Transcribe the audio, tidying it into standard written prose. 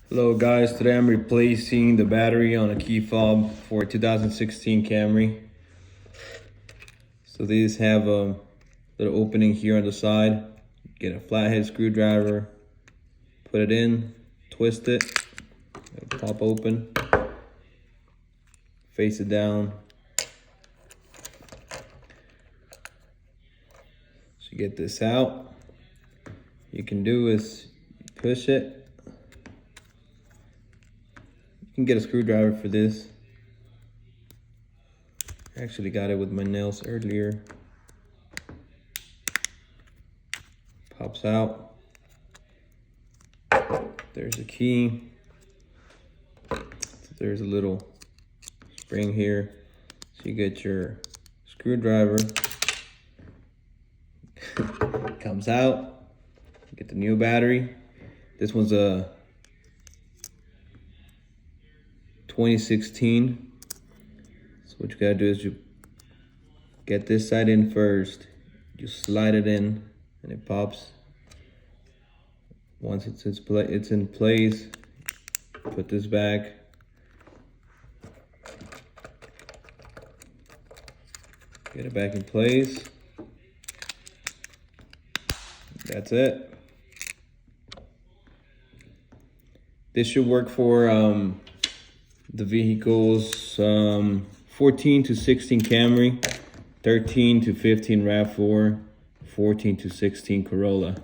Hello guys, today I'm replacing the battery on a key fob for a 2016 Camry. So these have a little opening here on the side. Get a flathead screwdriver, put it in, twist it, it'll pop open, face it down. So you get this out. You can do is push it. You can get a screwdriver for this. I actually got it with my nails earlier. Pops out. There's a key. There's a little spring here. So you get your screwdriver. Comes out. Get the new battery. This one's a 2016. So what you gotta do is you get this side in first. You slide it in and it pops. Once it's in place, put this back. Get it back in place. That's it. This should work for the vehicles 14 to 16 Camry, 13 to 15 RAV4, 14 to 16 Corolla.